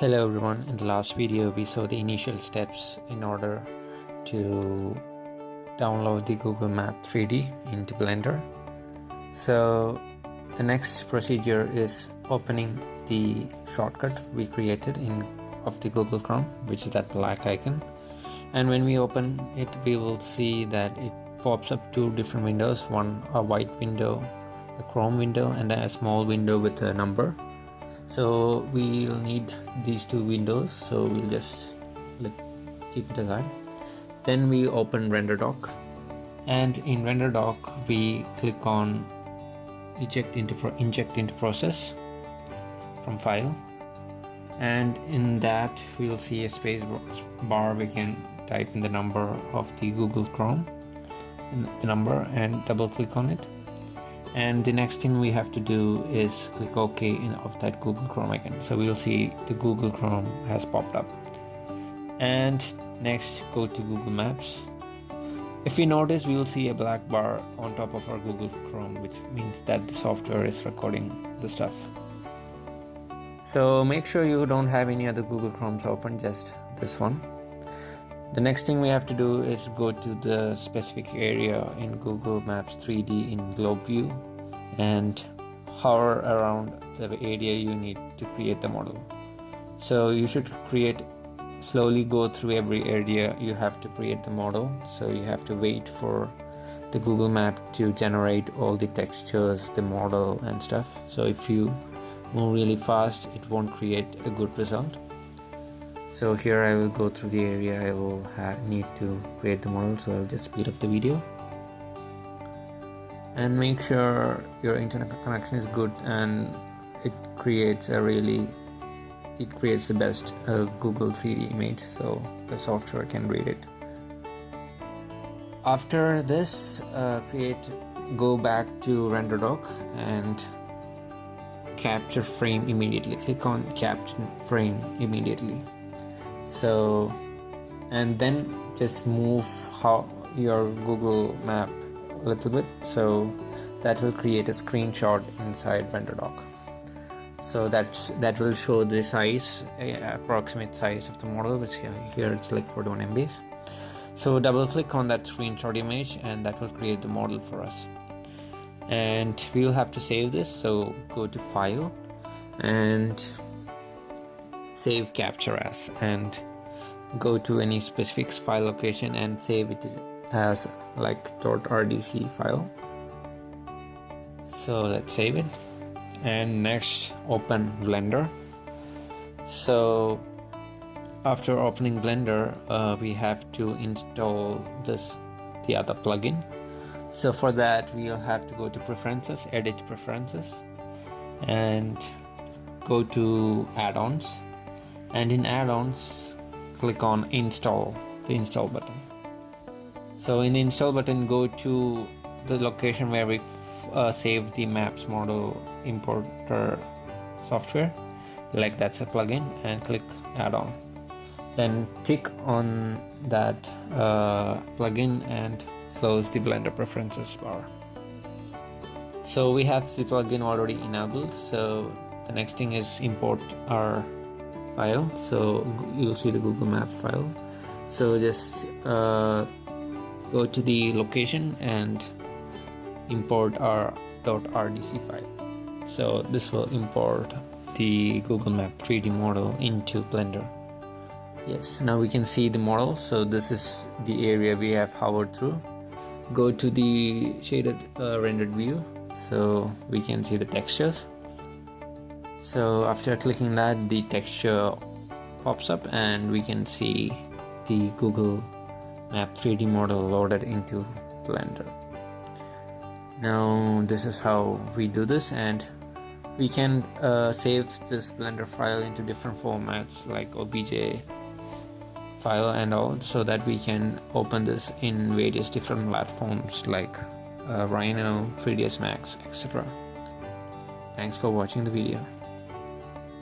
Hello everyone, in the last video we saw the initial steps in order to download the Google Map 3D into Blender. So the next procedure is opening the shortcut we created of the Google Chrome, which is that black icon. And when we open it, we will see that it pops up two different windows, one a white window, a Chrome window, and a small window with a number. So we'll need these two windows, so we'll just keep it aside. Then we open RenderDoc, and in RenderDoc we click on inject into process from file, and in that we'll see a space bar. We can type in the number of the Google Chrome, the number, and double click on it. And the next thing we have to do is click OK of that Google Chrome icon. So we'll see the Google Chrome has popped up. And next, go to Google Maps. If we notice, we will see a black bar on top of our Google Chrome, which means that the software is recording the stuff. So make sure you don't have any other Google Chromes open, just this one. The next thing we have to do is go to the specific area in Google Maps 3D in Globe View and hover around the area you need to create the model. So you should slowly go through every area you have to create the model. So you have to wait for the Google Map to generate all the textures, the model and stuff. So if you move really fast, it won't create a good result. So here I will go through the area I will need to create the model, so I'll just speed up the video. And make sure your internet connection is good and it creates the best Google 3D image, so the software can read it. After this, go back to RenderDoc and capture frame immediately. Click on capture frame immediately. So, and then just move your Google Map a little bit, so that will create a screenshot inside RenderDoc. So that will show the size, approximate size of the model, which here it's like 41 MB. So double click on that screenshot image and that will create the model for us. And we'll have to save this, so go to File and save capture as, and go to any specific file location and save it as like .rdc file. So let's save it, and next open Blender. So after opening Blender, we have to install the other plugin. So for that we'll have to go to Preferences, Edit Preferences, and go to Add-ons. And in Add-ons, click on the Install button. So in the Install button, go to the location where we save the Maps model importer software, like that's a plugin, and click Add-on. Then tick on that plugin and close the Blender Preferences bar. So we have the plugin already enabled. So the next thing is import our file. So you'll see the Google Map file. So just go to the location and import our .rdc file. So this will import the Google Map 3D model into Blender. Yes, now we can see the model. So this is the area we have hovered through. Go to the shaded rendered view, so we can see the textures. So after clicking that, the texture pops up and we can see the Google Map 3D model loaded into Blender. Now this is how we do this, and we can save this Blender file into different formats like OBJ file and all, so that we can open this in various different platforms like Rhino, 3ds Max, etc. Thanks for watching the video.